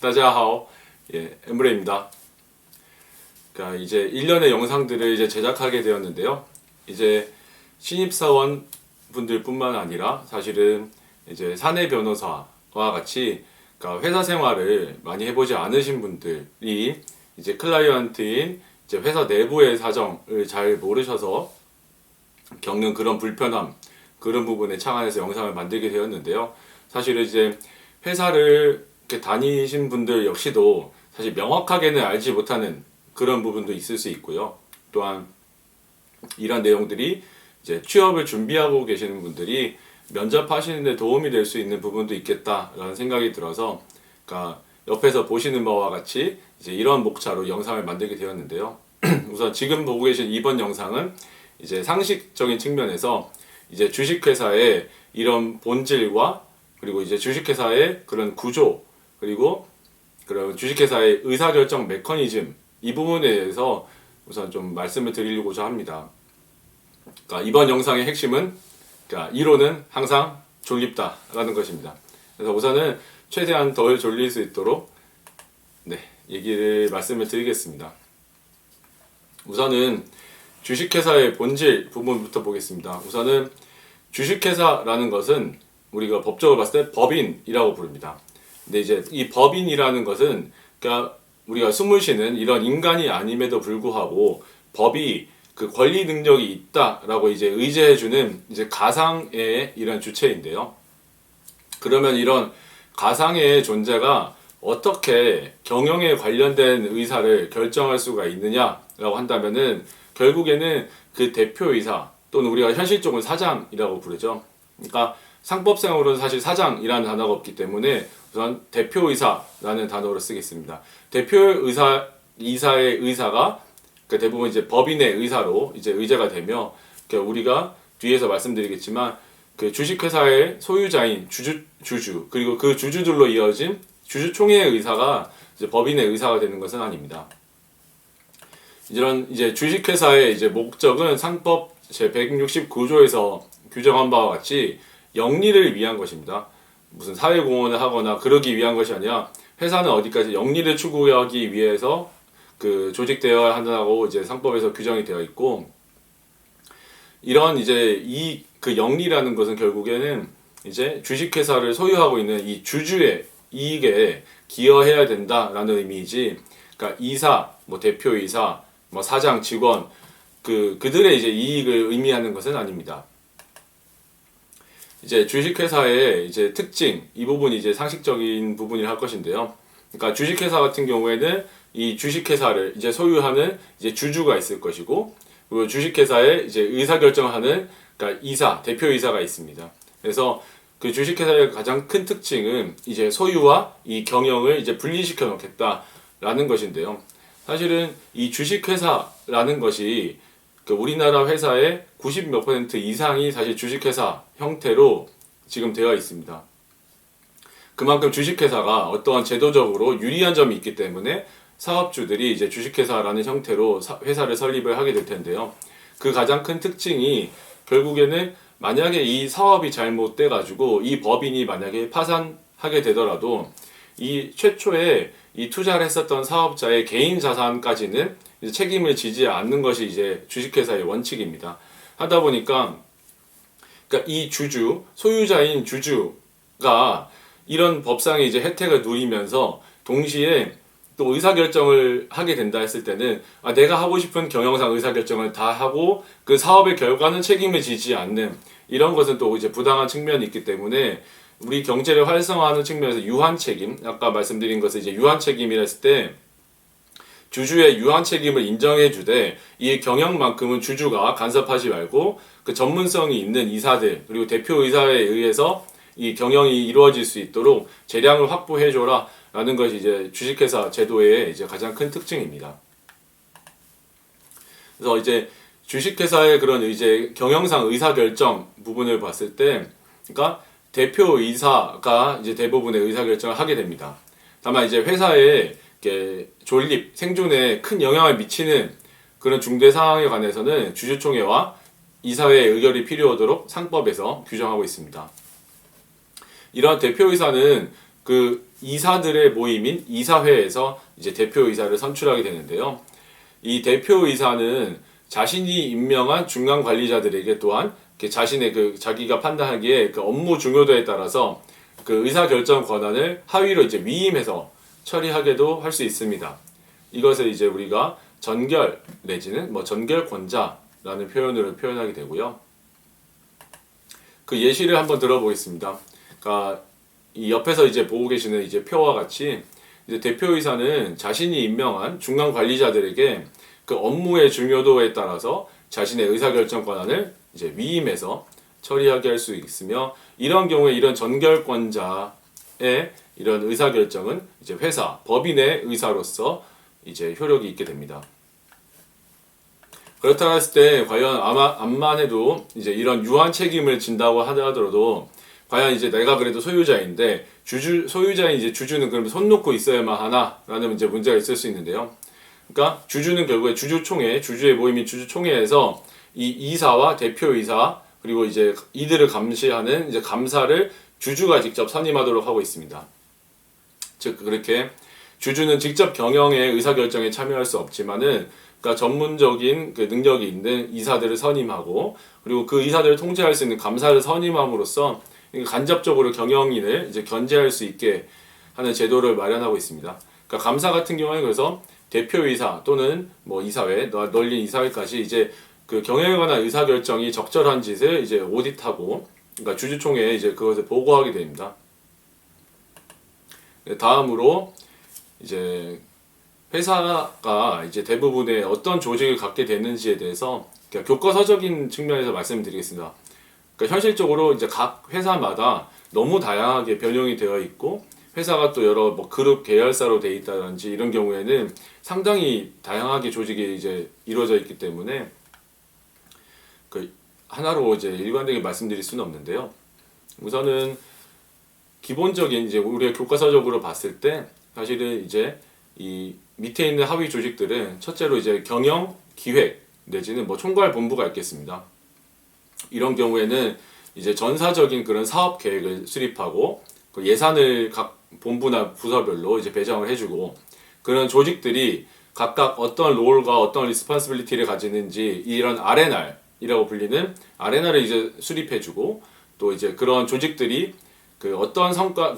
大家好. 예, 엠브레입니다. 그러니까 이제 1년의 영상들을 이제 제작하게 되었는데요. 이제 신입사원 분들뿐만 아니라 사실은 이제 사내 변호사와 같이 그러니까 회사 생활을 많이 해보지 않으신 분들이 이제 클라이언트인 이제 회사 내부의 사정을 잘 모르셔서 겪는 그런 불편함, 그런 부분에 착안해서 영상을 만들게 되었는데요. 사실은 이제 회사를 이렇게 다니신 분들 역시도 사실 명확하게는 알지 못하는 그런 부분도 있을 수 있고요. 또한 이런 내용들이 이제 취업을 준비하고 계시는 분들이 면접하시는 데 도움이 될 수 있는 부분도 있겠다라는 생각이 들어서 그러니까 옆에서 보시는 바와 같이 이제 이런 목차로 영상을 만들게 되었는데요. 우선 지금 보고 계신 이번 영상은 이제 상식적인 측면에서 이제 주식회사의 이런 본질과 그리고 이제 주식회사의 그런 구조 그리고 그런 주식회사의 의사결정 메커니즘 이 부분에 대해서 우선 좀 말씀을 드리려고자 합니다. 그러니까 이번 영상의 핵심은 그러니까 이론은 항상 졸립다라는 것입니다. 그래서 우선은 최대한 덜 졸릴 수 있도록 말씀을 드리겠습니다. 우선은 주식회사의 본질 부분부터 보겠습니다. 우선은 주식회사라는 것은 우리가 법적으로 봤을 때 법인이라고 부릅니다. 근데 이제 이 법인이라는 것은 그러니까 우리가 숨을 쉬는 이런 인간이 아님에도 불구하고 법이 그 권리 능력이 있다라고 이제 의제해주는 이제 가상의 이런 주체인데요. 그러면 이런 가상의 존재가 어떻게 경영에 관련된 의사를 결정할 수가 있느냐라고 한다면은 결국에는 그 대표이사 또는 우리가 현실적으로 사장이라고 부르죠. 그러니까 상법상으로는 사실 사장이라는 단어가 없기 때문에 우선 대표이사라는 단어로 쓰겠습니다. 대표이사의 의사가 대부분 이제 법인의 의사로 이제 의제가 되며 우리가 뒤에서 말씀드리겠지만 그 주식회사의 소유자인 주주 그리고 그 주주들로 이어진 주주총회의 의사가 이제 법인의 의사가 되는 것은 아닙니다. 이런 이제 주식회사의 이제 목적은 상법 제 169조에서 규정한 바와 같이 영리를 위한 것입니다. 무슨 사회공헌을 하거나 그러기 위한 것이 아니라 회사는 어디까지 영리를 추구하기 위해서 그 조직되어야 한다고 이제 상법에서 규정이 되어 있고 이런 이제 그 영리라는 것은 결국에는 이제 주식회사를 소유하고 있는 이 주주의 이익에 기여해야 된다라는 의미이지 그러니까 이사, 뭐 대표이사, 뭐 사장, 직원 그들의 이제 이익을 의미하는 것은 아닙니다. 이제 주식회사의 이제 특징 이 부분이 이제 상식적인 부분이라 할 것인데요. 그러니까 주식회사 같은 경우에는 이 주식회사를 이제 소유하는 이제 주주가 있을 것이고 그리고 주식회사에 이제 의사결정하는 그러니까 이사, 대표이사가 있습니다. 그래서 그 주식회사의 가장 큰 특징은 이제 소유와 이 경영을 이제 분리시켜 놓겠다라는 것인데요. 사실은 이 주식회사라는 것이 그 우리나라 회사의 90몇 % 이상이 사실 주식회사 형태로 지금 되어 있습니다. 그만큼 주식회사가 어떠한 제도적으로 유리한 점이 있기 때문에 사업주들이 이제 주식회사라는 형태로 회사를 설립을 하게 될 텐데요. 그 가장 큰 특징이 결국에는 만약에 이 사업이 잘못돼 가지고 이 법인이 만약에 파산하게 되더라도 이 최초에 이 투자를 했었던 사업자의 개인 자산까지는 이제 책임을 지지 않는 것이 이제 주식회사의 원칙입니다. 하다 보니까 그러니까 이 주주, 소유자인 주주가 이런 법상의 이제 혜택을 누리면서 동시에 또 의사결정을 하게 된다 했을 때는 내가 하고 싶은 경영상 의사결정을 다 하고 그 사업의 결과는 책임을 지지 않는 이런 것은 또 이제 부당한 측면이 있기 때문에 우리 경제를 활성화하는 측면에서 유한 책임, 아까 말씀드린 것은 이제 유한 책임이라 했을 때 주주의 유한 책임을 인정해 주되 이 경영만큼은 주주가 간섭하지 말고 그 전문성이 있는 이사들 그리고 대표이사에 의해서 이 경영이 이루어질 수 있도록 재량을 확보해 줘라 라는 것이 이제 주식회사 제도의 이제 가장 큰 특징입니다. 그래서 이제 주식회사의 그런 이제 경영상 의사결정 부분을 봤을 때 그러니까 대표이사가 이제 대부분의 의사결정을 하게 됩니다. 다만 이제 회사의 존립, 생존에 큰 영향을 미치는 그런 중대 사항에 관해서는 주주총회와 이사회의 의결이 필요하도록 상법에서 규정하고 있습니다. 이러한 대표이사는 그 이사들의 모임인 이사회에서 이제 대표이사를 선출하게 되는데요. 이 대표이사는 자신이 임명한 중간 관리자들에게 또한 자신의 자기가 판단하기에 그 업무 중요도에 따라서 그 의사 결정 권한을 하위로 이제 위임해서 처리하게도 할 수 있습니다. 이것을 이제 우리가 전결 내지는 뭐 전결권자라는 표현으로 표현하게 되고요. 그 예시를 한번 들어보겠습니다. 그러니까 이 옆에서 이제 보고 계시는 이제 표와 같이 이제 대표이사는 자신이 임명한 중간 관리자들에게 그 업무의 중요도에 따라서 자신의 의사결정 권한을 이제 위임해서 처리하게 할 수 있으며, 이런 경우에 이런 전결권자의 이런 의사결정은 이제 회사, 법인의 의사로서 이제 효력이 있게 됩니다. 그렇다고 했을 때 과연 암만 해도 이제 이런 유한 책임을 진다고 하더라도 과연 이제 내가 그래도 소유자인데 소유자인 이제 주주는 그럼 손 놓고 있어야만 하나라는 이제 문제가 있을 수 있는데요. 그러니까 주주는 결국에 주주총회, 주주의 모임인 주주총회에서 이 이사와 대표이사 그리고 이제 이들을 감시하는 이제 감사를 주주가 직접 선임하도록 하고 있습니다. 즉 그렇게 주주는 직접 경영의 의사결정에 참여할 수 없지만은 그러니까 전문적인 그 능력이 있는 이사들을 선임하고 그리고 그 이사들을 통제할 수 있는 감사를 선임함으로써 간접적으로 경영인을 이제 견제할 수 있게 하는 제도를 마련하고 있습니다. 그러니까 감사 같은 경우에는 그래서 대표이사 또는 뭐 이사회, 널린 이사회까지 이제 그 경영에 관한 의사결정이 적절한 짓을 이제 오디트하고, 그러니까 주주총회에 이제 그것을 보고하게 됩니다. 다음으로 이제 회사가 이제 대부분의 어떤 조직을 갖게 되는지에 대해서 그러니까 교과서적인 측면에서 말씀드리겠습니다. 그러니까 현실적으로 이제 각 회사마다 너무 다양하게 변형이 되어 있고 회사가 또 여러 뭐 그룹 계열사로 되어 있다든지 이런 경우에는 상당히 다양하게 조직이 이제 이루어져 있기 때문에 그 하나로 이제 일관되게 말씀드릴 수는 없는데요. 우선은 기본적인 이제 우리가 교과서적으로 봤을 때 사실은 이제 이 밑에 있는 하위 조직들은 첫째로 이제 경영, 기획 내지는 뭐 총괄 본부가 있겠습니다. 이런 경우에는 이제 전사적인 그런 사업 계획을 수립하고 그 예산을 각 본부나 부서별로 이제 배정을 해주고, 그런 조직들이 각각 어떤 롤과 어떤 리스폰시빌리티를 가지는지 이런 R&R이라고 불리는 R&R을 이제 수립해주고, 또 이제 그런 조직들이 그 어떤 성과,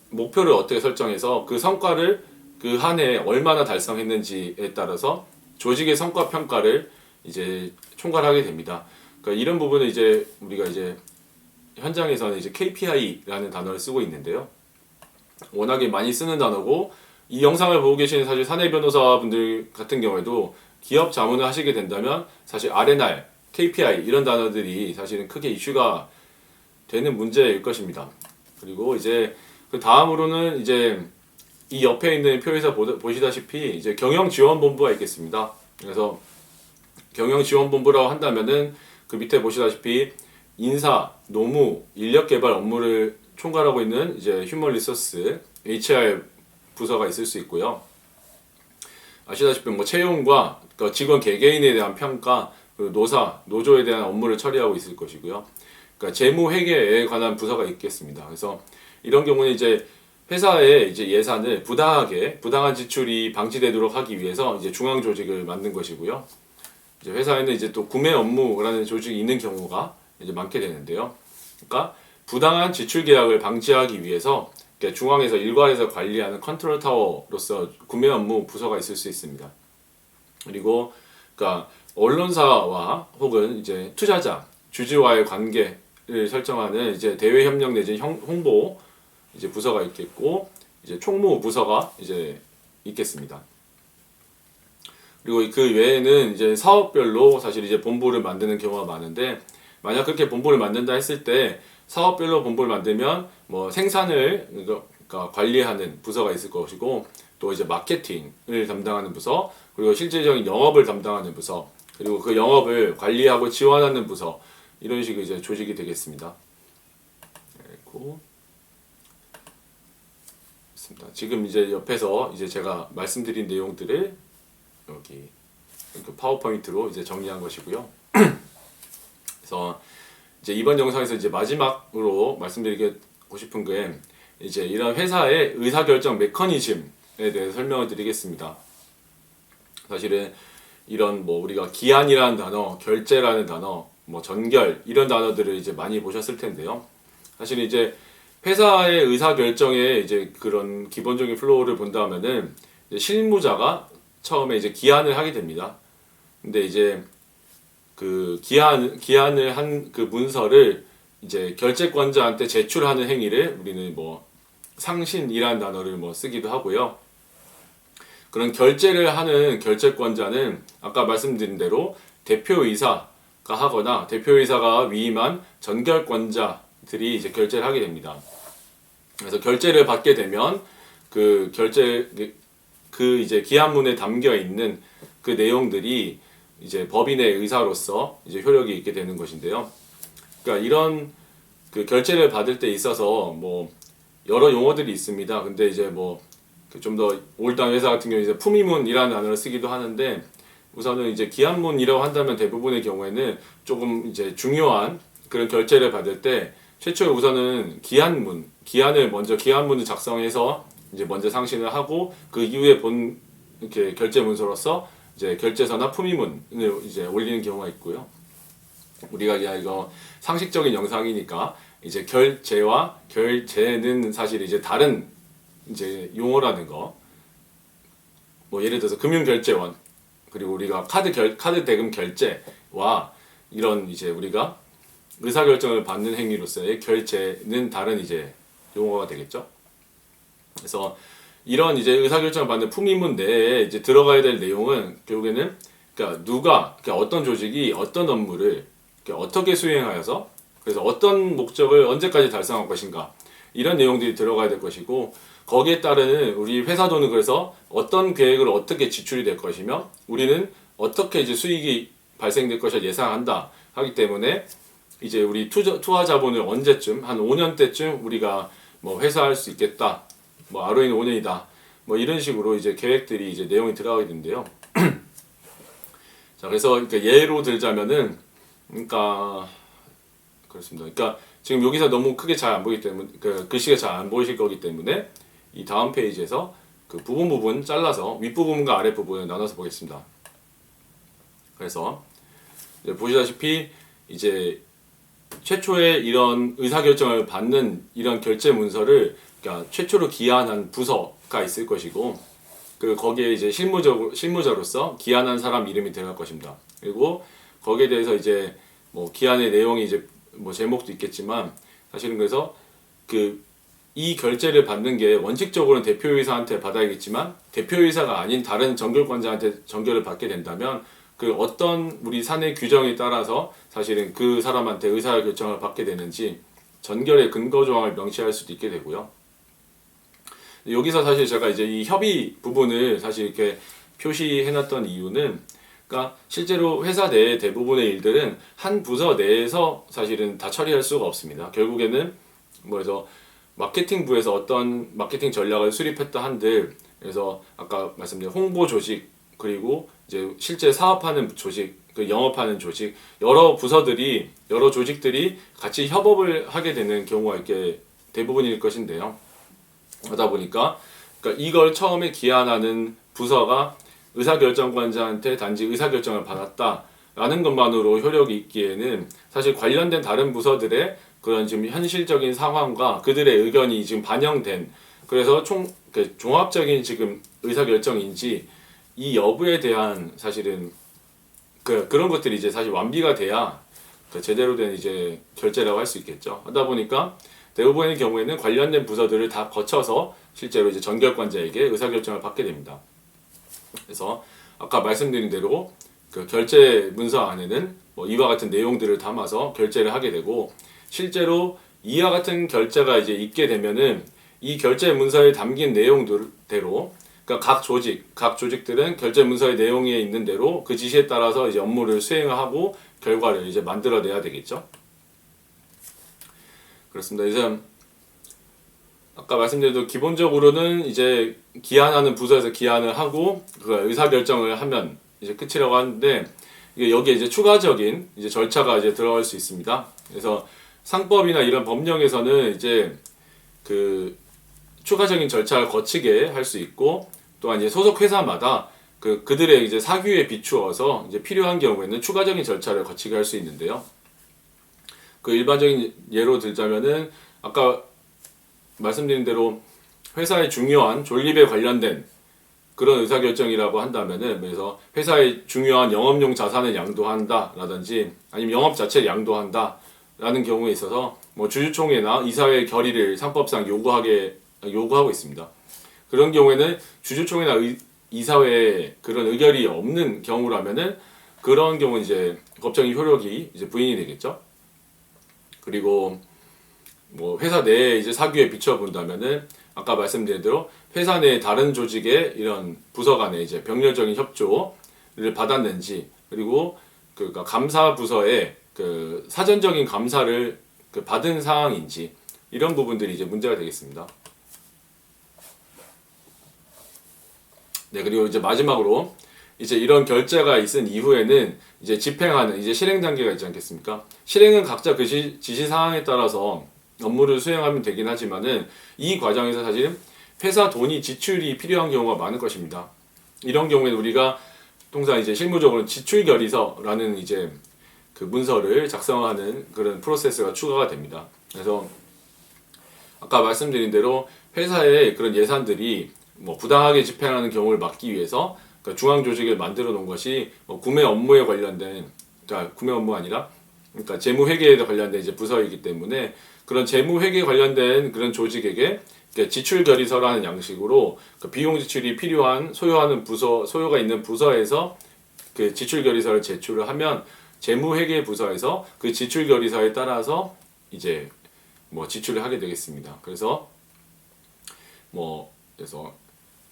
목표를 어떻게 설정해서 그 성과를 그 한 해에 얼마나 달성했는지에 따라서 조직의 성과 평가를 이제 총괄하게 됩니다. 그러니까 이런 부분은 이제 우리가 이제 현장에서는 이제 KPI라는 단어를 쓰고 있는데요. 워낙에 많이 쓰는 단어고, 이 영상을 보고 계시는 사실 사내 변호사분들 같은 경우에도 기업 자문을 하시게 된다면 사실 R&R, KPI 이런 단어들이 사실은 크게 이슈가 되는 문제일 것입니다. 그리고 이제 그 다음으로는 이제 이 옆에 있는 표에서 보시다시피 이제 경영지원본부가 있겠습니다. 그래서 경영지원본부라고 한다면은 그 밑에 보시다시피 인사, 노무, 인력개발 업무를 총괄하고 있는 이제 휴먼 리소스 HR 부서가 있을 수 있고요. 아시다시피 뭐 채용과 직원 개개인에 대한 평가, 노사, 노조에 대한 업무를 처리하고 있을 것이고요. 그러니까 재무 회계에 관한 부서가 있겠습니다. 그래서 이런 경우는 이제 회사의 이제 예산을 부당한 지출이 방지되도록 하기 위해서 이제 중앙 조직을 만든 것이고요. 이제 회사에는 이제 또 구매 업무라는 조직이 있는 경우가 이제 많게 되는데요. 그러니까 부당한 지출 계약을 방지하기 위해서 중앙에서 일괄해서 관리하는 컨트롤 타워로서 구매 업무 부서가 있을 수 있습니다. 그리고 그러니까 언론사와 혹은 이제 투자자, 주주와의 관계를 설정하는 이제 대외 협력 내지 홍보 이제 부서가 있겠고, 이제 총무 부서가 이제 있겠습니다. 그리고 그 외에는 이제 사업별로 사실 이제 본부를 만드는 경우가 많은데, 만약 그렇게 본부를 만든다 했을 때 사업별로 본부를 만들면 뭐 생산을 그러니까 관리하는 부서가 있을 것이고, 또 이제 마케팅을 담당하는 부서, 그리고 실질적인 영업을 담당하는 부서, 그리고 그 영업을 관리하고 지원하는 부서, 이런 식의 이제 조직이 되겠습니다. 그리고 지금 이제 옆에서 이제 제가 말씀드린 내용들을 여기 파워포인트로 이제 정리한 것이고요. 그래서 이제 이번 영상에서 이제 마지막으로 말씀드리고 싶은 게 이제 이런 회사의 의사결정 메커니즘에 대해서 설명을 드리겠습니다. 사실은 이런 뭐 우리가 기한이라는 단어, 결제라는 단어, 뭐 전결 이런 단어들을 이제 많이 보셨을 텐데요. 사실 이제 회사의 의사결정에 이제 그런 기본적인 플로우를 본다면은 이제 실무자가 처음에 이제 기한을 하게 됩니다. 근데 이제 그 기한을 한 그 문서를 이제 결제권자한테 제출하는 행위를 우리는 뭐 상신이라는 단어를 뭐 쓰기도 하고요. 그런 결제를 하는 결제권자는 아까 말씀드린 대로 대표이사가 하거나 대표이사가 위임한 전결권자들이 이제 결제를 하게 됩니다. 그래서 결제를 받게 되면 그 결제 그 이제 기한문에 담겨 있는 그 내용들이 이제 법인의 의사로서 이제 효력이 있게 되는 것인데요. 그러니까 이런 그 결제를 받을 때 있어서 뭐 여러 용어들이 있습니다. 근데 이제 뭐 좀 더 올드한 회사 같은 경우 이제 품위문이라는 단어를 쓰기도 하는데 우선은 이제 기한문이라고 한다면 대부분의 경우에는 조금 이제 중요한 그런 결제를 받을 때 최초에 우선은 기한을 먼저 기한문을 작성해서 이제 먼저 상신을 하고 그 이후에 본 이렇게 결제 문서로서 이제 결제서나 품위문을 이제 올리는 경우가 있고요. 우리가 이거 상식적인 영상이니까 이제 결제와 결제는 사실 이제 다른 이제 용어라는 거, 뭐 예를 들어서 금융결제원 그리고 우리가 카드 대금 결제와 이런 이제 우리가 의사결정을 받는 행위로서의 결제는 다른 이제 용어가 되겠죠. 그래서 이런 이제 의사결정을 받는 품위문 내에 이제 들어가야 될 내용은 결국에는 그러니까 어떤 조직이 어떤 업무를 어떻게 수행하여서 그래서 어떤 목적을 언제까지 달성할 것인가 이런 내용들이 들어가야 될 것이고 거기에 따르는 우리 회사 돈은 그래서 어떤 계획을 어떻게 지출이 될 것이며 우리는 어떻게 이제 수익이 발생될 것을 예상한다 하기 때문에 이제 우리 투하 자본을 언제쯤 한 5년 때쯤 우리가 뭐 회사할 수 있겠다 뭐 ROE는 5년이다 뭐 이런 식으로 이제 계획들이 이제 내용이 들어가게 되는데요. 자 그래서 그러니까 예로 들자면은 그러니까 그렇습니다. 그러니까 지금 여기서 너무 크게 잘 안 보이기 때문에 그 글씨가 잘 안 보이실 거기 때문에 이 다음 페이지에서 그 부분 잘라서 윗부분과 아랫부분을 나눠서 보겠습니다. 그래서 이제 보시다시피 이제 최초에 이런 의사결정을 받는 이런 결제 문서를 그러니까 최초로 기한한 부서가 있을 것이고 그 거기에 이제 실무자로서 기한한 사람 이름이 들어갈 것입니다. 그리고 거기에 대해서 이제 뭐 기한의 내용이 이제 뭐 제목도 있겠지만 사실은 그래서 그 이 결제를 받는 게 원칙적으로는 대표이사한테 받아야겠지만 대표이사가 아닌 다른 전결권자한테 전결을 받게 된다면 그 어떤 우리 사내 규정에 따라서 사실은 그 사람한테 의사결정을 받게 되는지 전결의 근거 조항을 명시할 수도 있게 되고요. 여기서 사실 제가 이제 이 협의 부분을 사실 이렇게 표시해놨던 이유는 그러니까 실제로 회사 내의 대부분의 일들은 한 부서 내에서 사실은 다 처리할 수가 없습니다. 결국에는 뭐 해서 마케팅부에서 어떤 마케팅 전략을 수립했다 한들 그래서 아까 말씀드린 홍보 조직 그리고 이제 실제 사업하는 조직 그 영업하는 조직 여러 부서들이 여러 조직들이 같이 협업을 하게 되는 경우가 이렇게 대부분일 것인데요. 그러다 보니까 그러니까 이걸 처음에 기한하는 부서가 의사결정권자한테 단지 의사결정을 받았다라는 것만으로 효력이 있기에는 사실 관련된 다른 부서들의 그런 지금 현실적인 상황과 그들의 의견이 지금 반영된 그래서 종합적인 지금 의사결정인지 이 여부에 대한 사실은 그런 것들이 이제 사실 완비가 돼야 제대로 된 이제 결제라고 할 수 있겠죠. 하다 보니까 대부분의 경우에는 관련된 부서들을 다 거쳐서 실제로 이제 전결권자에게 의사결정을 받게 됩니다. 그래서 아까 말씀드린 대로 그 결제 문서 안에는 뭐 이와 같은 내용들을 담아서 결제를 하게 되고 실제로 이와 같은 결제가 이제 있게 되면은 이 결제 문서에 담긴 내용대로 그러니까 각 조직들은 결제 문서의 내용에 있는 대로 그 지시에 따라서 이제 업무를 수행을 하고 결과를 이제 만들어내야 되겠죠. 그렇습니다. 이제 아까 말씀드린 대로 기본적으로는 이제 기한하는 부서에서 기한을 하고 그 의사결정을 하면 이제 끝이라고 하는데 이게 여기에 이제 추가적인 이제 절차가 이제 들어갈 수 있습니다. 그래서 상법이나 이런 법령에서는 이제 그 추가적인 절차를 거치게 할 수 있고, 또한 이제 소속 회사마다 그들의 이제 사규에 비추어서 이제 필요한 경우에는 추가적인 절차를 거치게 할 수 있는데요. 그 일반적인 예로 들자면은 아까 말씀드린 대로 회사의 중요한 존립에 관련된 그런 의사결정이라고 한다면은, 그래서 회사의 중요한 영업용 자산을 양도한다라든지 아니면 영업 자체를 양도한다라는 경우에 있어서 뭐 주주총회나 이사회 결의를 상법상 요구하고 있습니다. 그런 경우에는 주주총회나 이사회에 그런 의결이 없는 경우라면은 그런 경우 이제 법정의 효력이 이제 부인이 되겠죠. 그리고 뭐 회사 내에 이제 사규에 비춰 본다면은 아까 말씀드린 대로 회사 내 다른 조직의 이런 부서 간의 이제 병렬적인 협조를 받았는지, 그리고 그러니까 감사 부서의 그 사전적인 감사를 받은 사항인지, 이런 부분들이 이제 문제가 되겠습니다. 네, 그리고 이제 마지막으로 이제 이런 결제가 있은 이후에는 이제 집행하는 이제 실행 단계가 있지 않겠습니까? 실행은 각자 그 지시 사항에 따라서 업무를 수행하면 되긴 하지만은 이 과정에서 사실 회사 돈이 지출이 필요한 경우가 많을 것입니다. 이런 경우에는 우리가 통상 이제 실무적으로 지출 결의서라는 이제 그 문서를 작성하는 그런 프로세스가 추가가 됩니다. 그래서 아까 말씀드린 대로 회사의 그런 예산들이 뭐 부당하게 집행하는 경우를 막기 위해서 그러니까 중앙 조직을 만들어 놓은 것이 뭐 구매 업무에 관련된, 그러니까 구매 업무가 아니라 그러니까 재무 회계에 관련된 이제 부서이기 때문에 그런 재무 회계 관련된 그런 조직에게 지출 결의서라는 양식으로 그 비용 지출이 필요한 소요가 있는 부서에서 그 지출 결의서를 제출을 하면 재무 회계 부서에서 그 지출 결의서에 따라서 이제 뭐 지출을 하게 되겠습니다. 그래서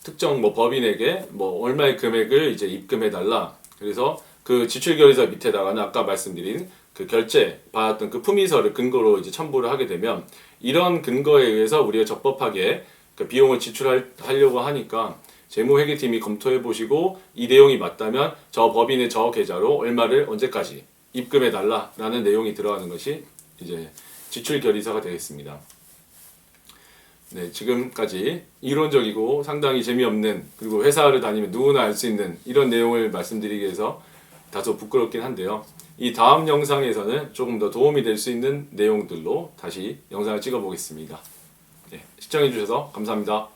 특정 뭐 법인에게 뭐 얼마의 금액을 이제 입금해 달라. 그래서 그 지출 결의서 밑에다가는 아까 말씀드린 그 결제 받았던 그 품위서를 근거로 이제 첨부를 하게 되면, 이런 근거에 의해서 우리가 적법하게 그 비용을 지출하려고 하니까 재무회계팀이 검토해 보시고 이 내용이 맞다면 저 법인의 저 계좌로 얼마를 언제까지 입금해 달라라는 내용이 들어가는 것이 이제 지출 결의서가 되겠습니다. 네, 지금까지 이론적이고 상당히 재미없는, 그리고 회사를 다니면 누구나 알 수 있는 이런 내용을 말씀드리기 위해서 다소 부끄럽긴 한데요. 이 다음 영상에서는 조금 더 도움이 될 수 있는 내용들로 다시 영상을 찍어 보겠습니다. 네, 시청해 주셔서 감사합니다.